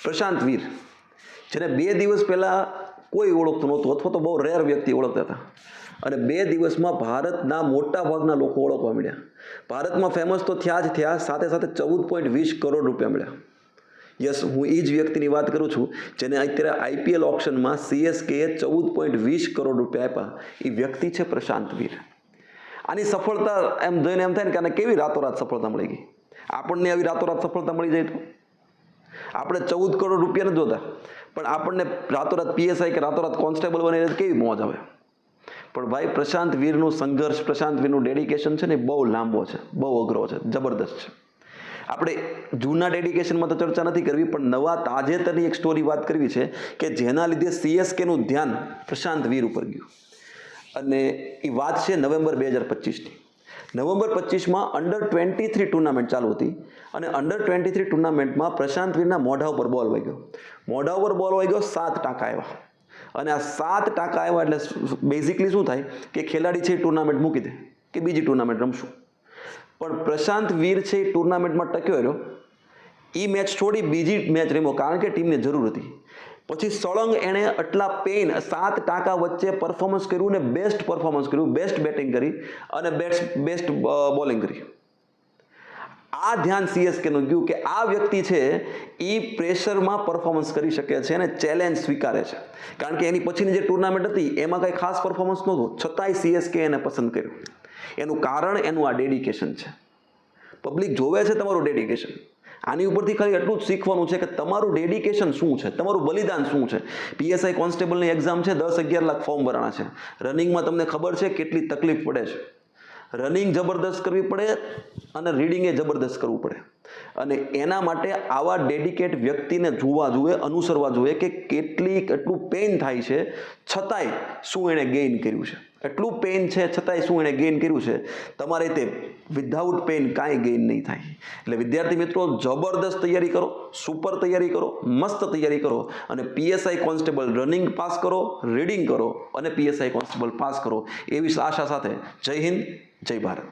પ્રશાંત વીર, જેને 2 દિવસ પહેલાં કોઈ ઓળખતું નહોતું અથવા તો બહુ રેર વ્યક્તિ ઓળખતા હતા, અને 2 દિવસમાં ભારતના મોટા ભાગના લોકો ઓળખવા મળ્યા. ભારતમાં ફેમસ તો થયા જ થયા, સાથે સાથે 14.20 કરોડ રૂપિયા મળ્યા. યસ, હું એ જ વ્યક્તિની વાત કરું છું જેને અત્યારે આઈપીએલ ઓપ્શનમાં CSKએ 14.20 કરોડ રૂપિયા આપ્યા. એ વ્યક્તિ છે પ્રશાંત વીર. આની સફળતા એમ જોઈને એમ થાય ને કે આને કેવી રાતોરાત સફળતા મળી ગઈ. આપણને આવી રાતોરાત સફળતા મળી જાય તો આપણે 14 કરોડ રૂપિયા નથી જોતા, પણ આપણને રાતોરાત PSI કે રાતોરાત કોન્સ્ટેબલ બની કેવી મોજ આવે. પણ ભાઈ પ્રશાંત વીરનું સંઘર્ષ, પ્રશાંત વીરનું ડેડિકેશન છે ને બહુ લાંબો છે, બહુ અઘરો છે, જબરદસ્ત છે. આપણે જૂના ડેડિકેશનમાં તો ચર્ચા નથી કરવી, પણ નવા તાજેતરની એક સ્ટોરી વાત કરવી છે કે જેના લીધે CSKનું ધ્યાન પ્રશાંત વીર ઉપર ગયું. અને એ વાત છે નવેમ્બર 2025ની. નવેમ્બર 25માં અંડર-23 ટુર્નામેન્ટ ચાલુ હતી, અને અંડર-23 ટુર્નામેન્ટમાં પ્રશાંત વીરના મોઢા ઉપર બોલ વાગ્યો. મોઢા ઉપર બોલ વાગ્યો, 7 ટાંકા આવ્યા. અને આ 7 ટાંકા આવ્યા એટલે બેઝિકલી શું થાય કે ખેલાડી છે એ ટુર્નામેન્ટ મૂકી દે કે બીજી ટુર્નામેન્ટ રમશું. પણ પ્રશાંત વીર છે એ ટુર્નામેન્ટમાં ટક્યો રહ્યો. એ મેચ છોડી બીજી મેચ રમ્યો કારણ કે ટીમને જરૂર હતી. પછી સળંગ એણે આટલા પેઇન 7 ટાંકા વચ્ચે પરફોર્મન્સ કર્યું ને બેસ્ટ પરફોર્મન્સ કર્યું, બેસ્ટ બેટિંગ કરી અને બેસ્ટ બોલિંગ કરી. આ ધ્યાન CSKનું ગયું કે આ વ્યક્તિ છે એ પ્રેશરમાં પરફોર્મન્સ કરી શકે છે અને ચેલેન્જ સ્વીકારે છે. કારણ કે એની પછીની જે ટુર્નામેન્ટ હતી એમાં કંઈ ખાસ પરફોર્મન્સ નહોતું, છતાંય CSK એને પસંદ કર્યું. એનું કારણ એનું આ ડેડિકેશન છે. પબ્લિક જોવે છે તમારું ડેડિકેશન. આની ઉપરથી ખાલી એટલું જ શીખવાનું છે કે તમારું ડેડિકેશન શું છે, તમારું બલિદાન શું છે. PSI કોન્સ્ટેબલની એક્ઝામ છે, 10-11 લાખ ફોર્મ ભરાણા છે. રનિંગમાં તમને ખબર છે કેટલી તકલીફ પડે છે. રનિંગ જબરદસ્ત કરવી પડે અને રીડિંગ એ જબરદસ્ત કરવું પડે. અને એના માટે આવા ડેડિકેટ વ્યક્તિને જોવા જોઈએ, અનુસરવા જોઈએ કે કેટલું પેઇન થાય છે છતાંય શું એણે ગેઇન કર્યું છે. એટલું પેઇન છે છતાંય શું એણે ગેઇન કર્યું છે. તમારે તે વિધાઉટ પેઇન કાંઈ ગેઇન નહીં થાય. એટલે વિદ્યાર્થી મિત્રો, જબરદસ્ત તૈયારી કરો, સુપર તૈયારી કરો, મસ્ત તૈયારી કરો અને PSI કોન્સ્ટેબલ રનિંગ પાસ કરો, રીડિંગ કરો અને PSI કોન્સ્ટેબલ પાસ કરો એવી આશા સાથે જય હિન્દ, જય ભારત.